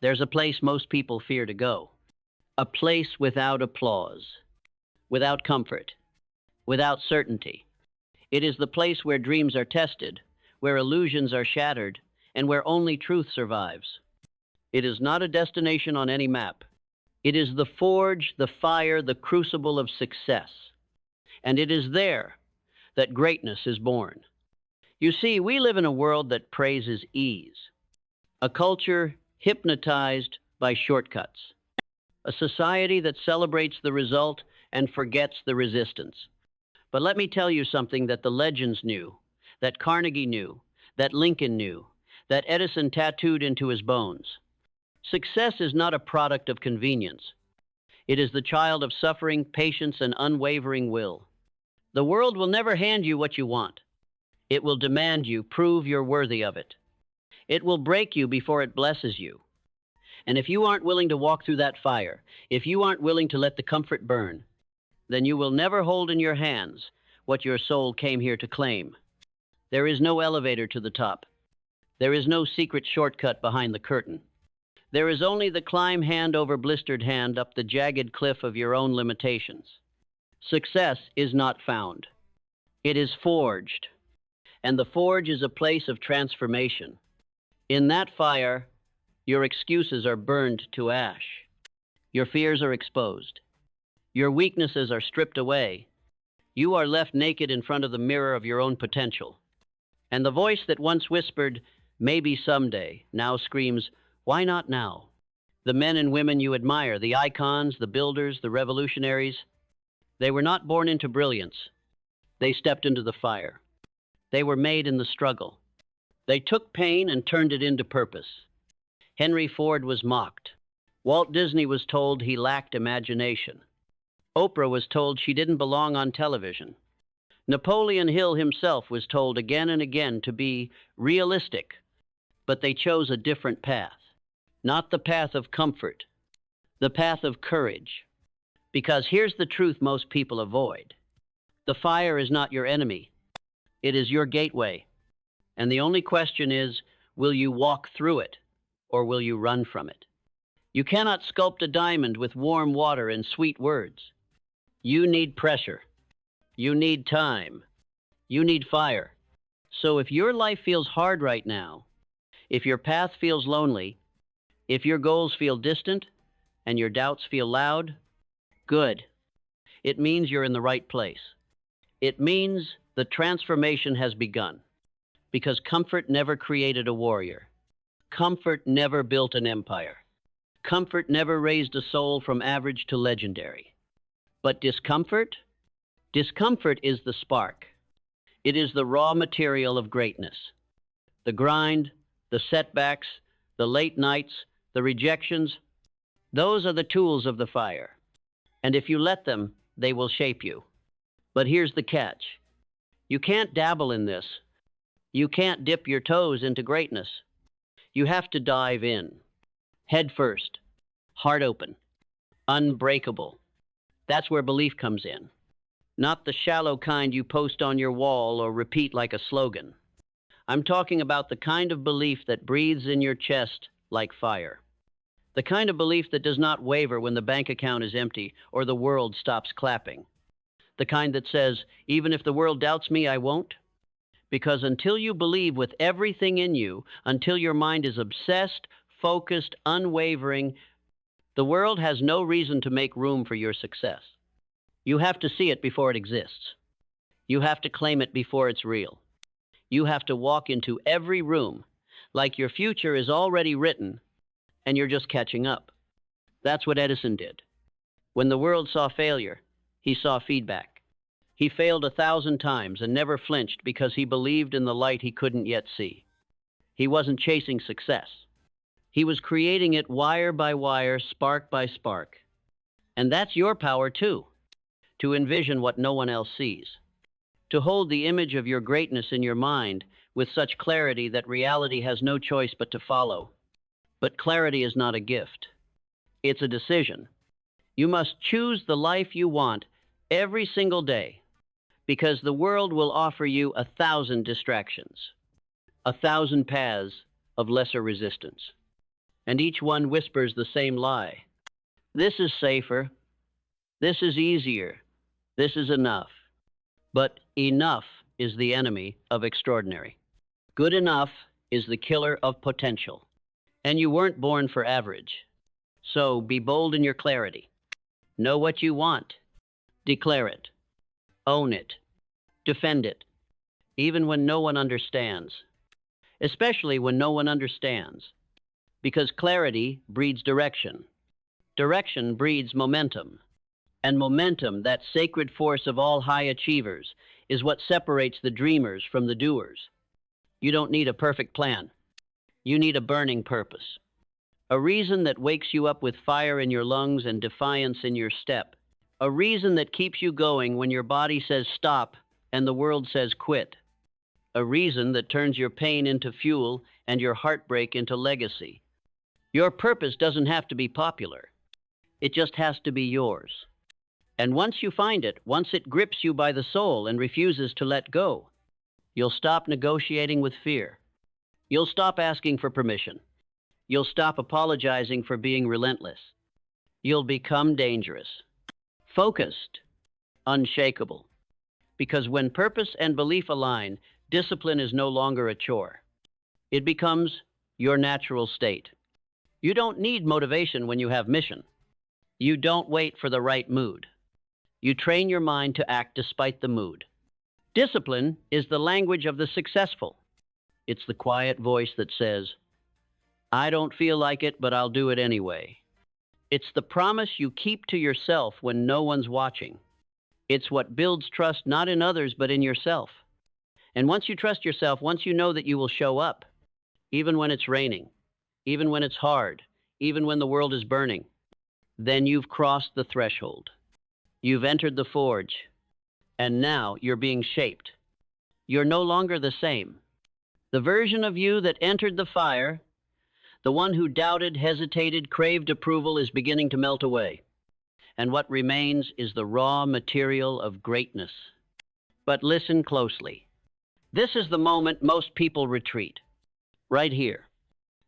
There's a place most people fear to go. A place without applause, without comfort, without certainty. It is the place where dreams are tested, where illusions are shattered, and where only truth survives. It is not a destination on any map. It is the forge, the fire, the crucible of success. And it is there that greatness is born. You see, we live in a world that praises ease, a culture hypnotized by shortcuts, a society that celebrates the result and forgets the resistance. But let me tell you something that the legends knew, that Carnegie knew, that Lincoln knew, that Edison tattooed into his bones. Success is not a product of convenience. It is the child of suffering, patience, and unwavering will. The world will never hand you what you want. It will demand you prove you're worthy of it. It will break you before it blesses you. And if you aren't willing to walk through that fire, if you aren't willing to let the comfort burn, then you will never hold in your hands what your soul came here to claim. There is no elevator to the top. There is no secret shortcut behind the curtain. There is only the climb hand over blistered hand up the jagged cliff of your own limitations. Success is not found. It is forged. And the forge is a place of transformation. In that fire, your excuses are burned to ash. Your fears are exposed. Your weaknesses are stripped away. You are left naked in front of the mirror of your own potential. And the voice that once whispered, "Maybe someday," now screams, "Why not now?" The men and women you admire, the icons, the builders, the revolutionaries, they were not born into brilliance. They stepped into the fire. They were made in the struggle. They took pain and turned it into purpose. Henry Ford was mocked. Walt Disney was told he lacked imagination. Oprah was told she didn't belong on television. Napoleon Hill himself was told again and again to be realistic, but they chose a different path. Not the path of comfort, the path of courage. Because here's the truth most people avoid. The fire is not your enemy. It is your gateway. And the only question is, will you walk through it, or will you run from it? You cannot sculpt a diamond with warm water and sweet words. You need pressure. You need time. You need fire. So if your life feels hard right now, if your path feels lonely, if your goals feel distant, and your doubts feel loud, good. It means you're in the right place. It means the transformation has begun. Because comfort never created a warrior. Comfort never built an empire. Comfort never raised a soul from average to legendary. But discomfort? Discomfort is the spark. It is the raw material of greatness. The grind, the setbacks, the late nights, the rejections, those are the tools of the fire. And if you let them, they will shape you. But here's the catch. You can't dabble in this. You can't dip your toes into greatness. You have to dive in. Head first. Heart open. Unbreakable. That's where belief comes in. Not the shallow kind you post on your wall or repeat like a slogan. I'm talking about the kind of belief that breathes in your chest like fire. The kind of belief that does not waver when the bank account is empty or the world stops clapping. The kind that says, even if the world doubts me, I won't. Because until you believe with everything in you, until your mind is obsessed, focused, unwavering, the world has no reason to make room for your success. You have to see it before it exists. You have to claim it before it's real. You have to walk into every room like your future is already written and you're just catching up. That's what Edison did. When the world saw failure, he saw feedback. He failed 1,000 times and never flinched because he believed in the light he couldn't yet see. He wasn't chasing success. He was creating it wire by wire, spark by spark. And that's your power too, to envision what no one else sees, to hold the image of your greatness in your mind with such clarity that reality has no choice but to follow. But clarity is not a gift. It's a decision. You must choose the life you want every single day, because the world will offer you 1,000 distractions, 1,000 paths of lesser resistance. and each one whispers the same lie. This is safer. This is easier. This is enough. But enough is the enemy of extraordinary. Good enough is the killer of potential. And you weren't born for average. So be bold in your clarity. Know what you want. Declare it. Own it. Defend it. Even when no one understands. Especially when no one understands. Because clarity breeds direction. Direction breeds momentum. And momentum, that sacred force of all high achievers, is what separates the dreamers from the doers. You don't need a perfect plan. You need a burning purpose. A reason that wakes you up with fire in your lungs and defiance in your step. A reason that keeps you going when your body says stop and the world says quit. A reason that turns your pain into fuel and your heartbreak into legacy. Your purpose doesn't have to be popular. It just has to be yours. And once you find it, once it grips you by the soul and refuses to let go, you'll stop negotiating with fear. You'll stop asking for permission. You'll stop apologizing for being relentless. You'll become dangerous, focused, unshakable. Because when purpose and belief align, discipline is no longer a chore. It becomes your natural state. You don't need motivation when you have mission. You don't wait for the right mood. You train your mind to act despite the mood. Discipline is the language of the successful. It's the quiet voice that says, I don't feel like it, but I'll do it anyway. It's the promise you keep to yourself when no one's watching. It's what builds trust not in others, but in yourself. And once you trust yourself, once you know that you will show up, even when it's raining, even when it's hard, even when the world is burning, then you've crossed the threshold. You've entered the forge, and now you're being shaped. You're no longer the same. The version of you that entered the fire, the one who doubted, hesitated, craved approval, is beginning to melt away. And what remains is the raw material of greatness. But listen closely. This is the moment most people retreat. Right here.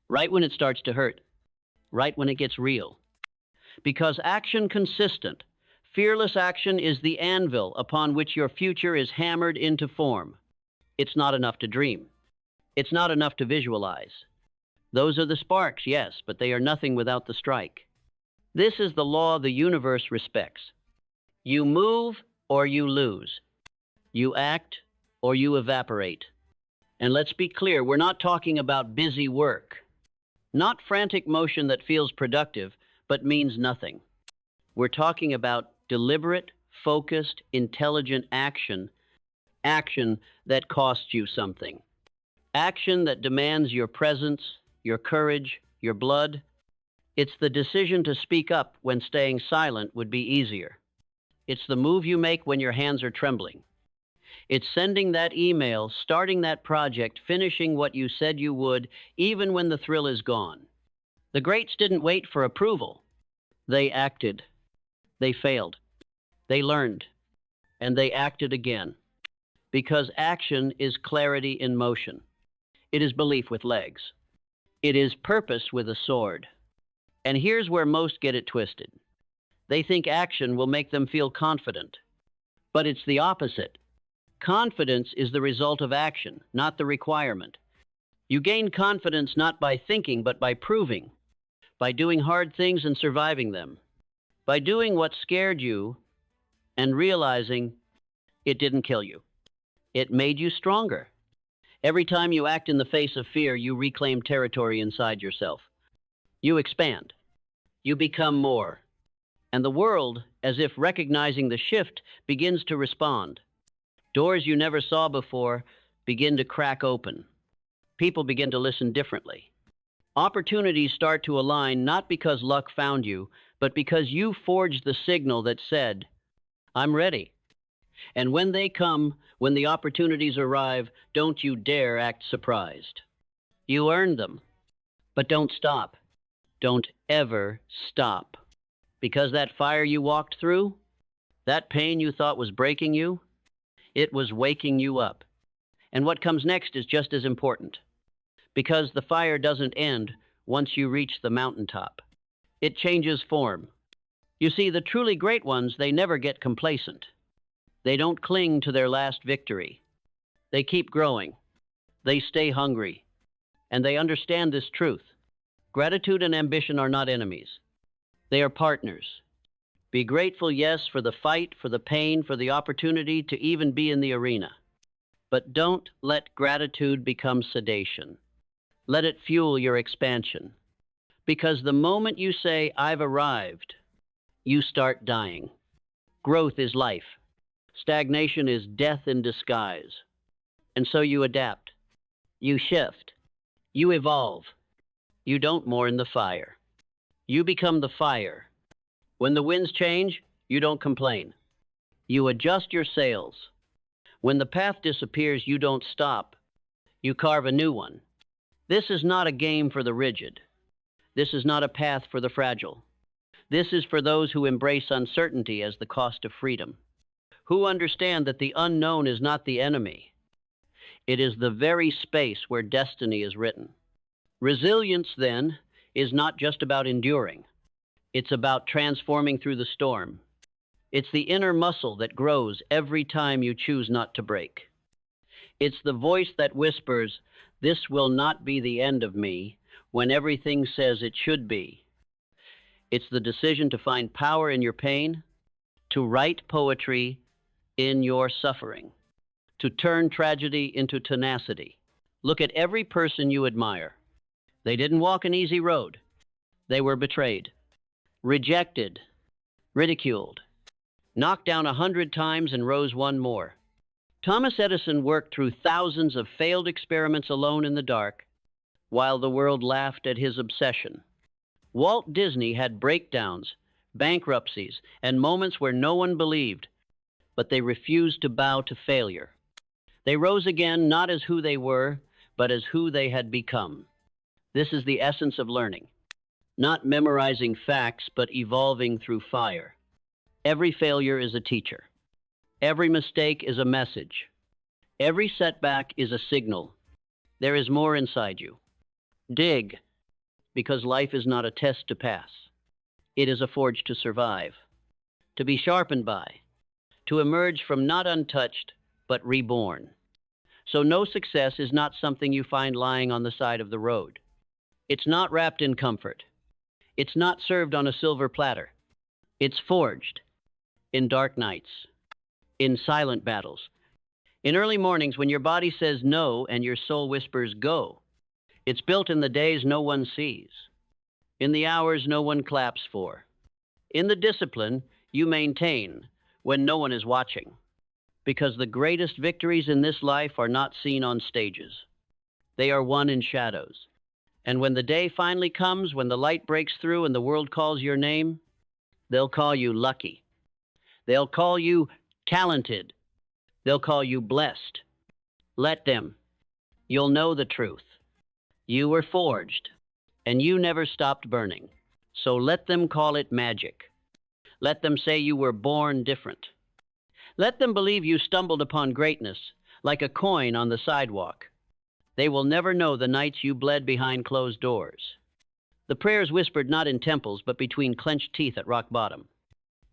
Right when it starts to hurt. Right when it gets real. Because action consistent, fearless action is the anvil upon which your future is hammered into form. It's not enough to dream. It's not enough to visualize. Those are the sparks, yes, but they are nothing without the strike. This is the law the universe respects. You move or you lose. You act or you evaporate. And let's be clear, we're not talking about busy work. Not frantic motion that feels productive, but means nothing. We're talking about deliberate, focused, intelligent action. Action that costs you something. Action that demands your presence, your courage, your blood. It's the decision to speak up when staying silent would be easier. It's the move you make when your hands are trembling. It's sending that email, starting that project, finishing what you said you would, even when the thrill is gone. The greats didn't wait for approval. They acted. They failed. They learned. And they acted again. Because action is clarity in motion. It is belief with legs. It is purpose with a sword. And here's where most get it twisted. They think action will make them feel confident. But it's the opposite. Confidence is the result of action, not the requirement. You gain confidence not by thinking, but by proving. By doing hard things and surviving them. By doing what scared you and realizing it didn't kill you. It made you stronger. Every time you act in the face of fear, you reclaim territory inside yourself. You expand. You become more. And the world, as if recognizing the shift, begins to respond. Doors you never saw before begin to crack open. People begin to listen differently. Opportunities start to align not because luck found you, but because you forged the signal that said, I'm ready. And when they come, when the opportunities arrive, don't you dare act surprised. You earned them. But don't stop. Don't ever stop. Because that fire you walked through, that pain you thought was breaking you, it was waking you up. And what comes next is just as important. Because the fire doesn't end once you reach the mountaintop. It changes form. You see, the truly great ones, they never get complacent. They don't cling to their last victory. They keep growing. They stay hungry. And they understand this truth. Gratitude and ambition are not enemies. They are partners. Be grateful, yes, for the fight, for the pain, for the opportunity to even be in the arena. But don't let gratitude become sedation. Let it fuel your expansion. Because the moment you say, "I've arrived," you start dying. Growth is life. Stagnation is death in disguise. And so you adapt. You shift. You evolve. You don't mourn the fire. You become the fire. When the winds change, you don't complain. You adjust your sails. When the path disappears, you don't stop. You carve a new one. This is not a game for the rigid. This is not a path for the fragile. This is for those who embrace uncertainty as the cost of freedom, who understand that the unknown is not the enemy. It is the very space where destiny is written. Resilience, then, is not just about enduring. It's about transforming through the storm. It's the inner muscle that grows every time you choose not to break. It's the voice that whispers, "This will not be the end of me," when everything says it should be. It's the decision to find power in your pain, to write poetry in your suffering, to turn tragedy into tenacity. Look at every person you admire. They didn't walk an easy road. They were betrayed, rejected, ridiculed, knocked down 100 times and rose one more. Thomas Edison worked through thousands of failed experiments alone in the dark, while the world laughed at his obsession. Walt Disney had breakdowns, bankruptcies, and moments where no one believed, but they refused to bow to failure. They rose again, not as who they were, but as who they had become. This is the essence of learning. Not memorizing facts, but evolving through fire. Every failure is a teacher. Every mistake is a message. Every setback is a signal. There is more inside you. Dig, because life is not a test to pass. It is a forge to survive, to be sharpened by, to emerge from not untouched, but reborn. So no success is not something you find lying on the side of the road. It's not wrapped in comfort. It's not served on a silver platter. It's forged in dark nights, in silent battles, in early mornings when your body says no and your soul whispers go. It's built in the days no one sees, in the hours no one claps for, in the discipline you maintain when no one is watching. Because the greatest victories in this life are not seen on stages. They are won in shadows. And when the day finally comes, when the light breaks through and the world calls your name, they'll call you lucky. They'll call you talented. They'll call you blessed. Let them. You'll know the truth. You were forged, and you never stopped burning. So let them call it magic. Let them say you were born different. Let them believe you stumbled upon greatness, like a coin on the sidewalk. They will never know the nights you bled behind closed doors. The prayers whispered not in temples, but between clenched teeth at rock bottom.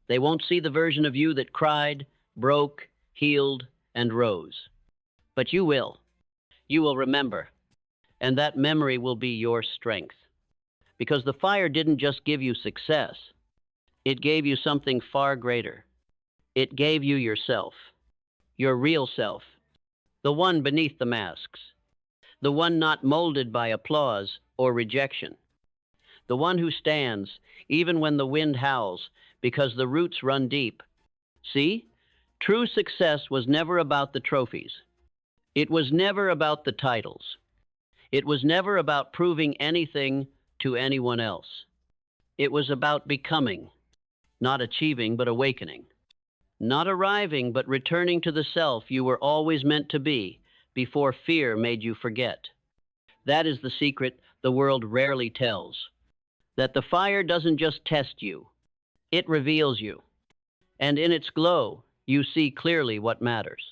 They won't see the version of you that cried, broke, healed, and rose. But you will. You will remember. And that memory will be your strength. Because the fire didn't just give you success. It gave you something far greater. It gave you yourself. Your real self. The one beneath the masks. The one not molded by applause or rejection. The one who stands, even when the wind howls, because the roots run deep. See? True success was never about the trophies. It was never about the titles. It was never about proving anything to anyone else. It was about becoming, not achieving, but awakening. Not arriving, but returning to the self you were always meant to be before fear made you forget. That is the secret the world rarely tells. That the fire doesn't just test you, it reveals you. And in its glow, you see clearly what matters.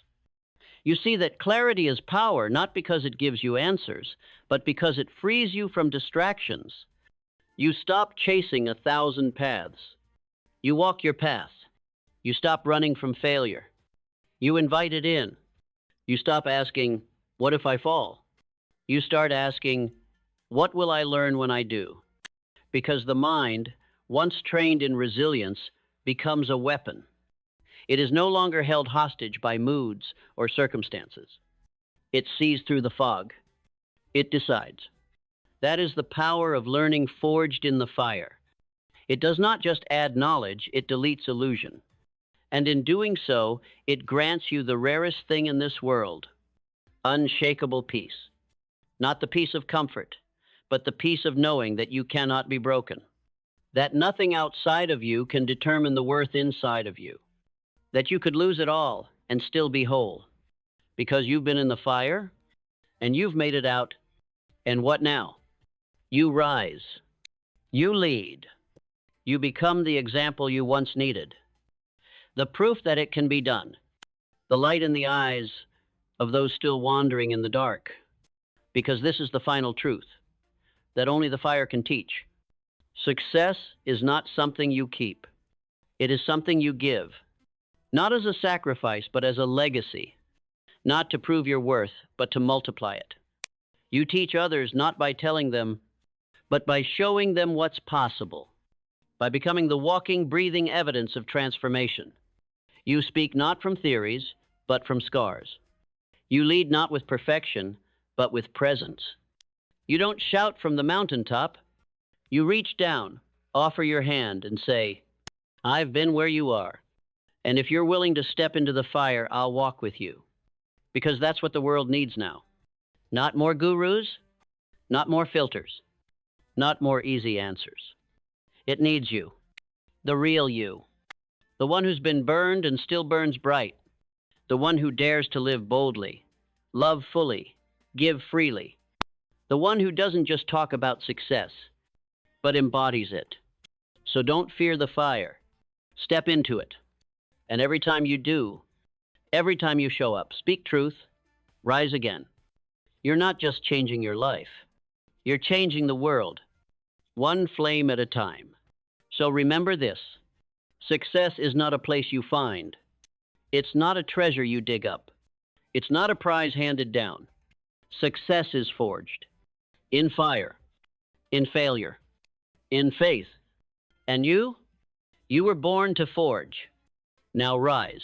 You see that clarity is power, not because it gives you answers, but because it frees you from distractions. You stop chasing 1,000 paths. You walk your path. You stop running from failure. You invite it in. You stop asking, what if I fall? You start asking, what will I learn when I do? Because the mind, once trained in resilience, becomes a weapon. It is no longer held hostage by moods or circumstances. It sees through the fog. It decides. That is the power of learning forged in the fire. It does not just add knowledge, it deletes illusion. And in doing so, it grants you the rarest thing in this world, unshakable peace. Not the peace of comfort, but the peace of knowing that you cannot be broken. That nothing outside of you can determine the worth inside of you. That you could lose it all and still be whole. Because you've been in the fire, and you've made it out. And what now? You rise. You lead. You become the example you once needed. The proof that it can be done. The light in the eyes of those still wandering in the dark. Because this is the final truth that only the fire can teach. Success is not something you keep. It is something you give. Not as a sacrifice, but as a legacy. Not to prove your worth, but to multiply it. You teach others not by telling them, but by showing them what's possible. By becoming the walking, breathing evidence of transformation. You speak not from theories, but from scars. You lead not with perfection, but with presence. You don't shout from the mountaintop. You reach down, offer your hand, and say, I've been where you are. And if you're willing to step into the fire, I'll walk with you. Because that's what the world needs now. Not more gurus, not more filters, not more easy answers. It needs you, the real you, the one who's been burned and still burns bright, the one who dares to live boldly, love fully, give freely, the one who doesn't just talk about success, but embodies it. So don't fear the fire. Step into it. And every time you do, every time you show up, speak truth, rise again. You're not just changing your life. You're changing the world, one flame at a time. So remember this. Success is not a place you find. It's not a treasure you dig up. It's not a prize handed down. Success is forged in fire, in failure, in faith. And you were born to forge. Now rise.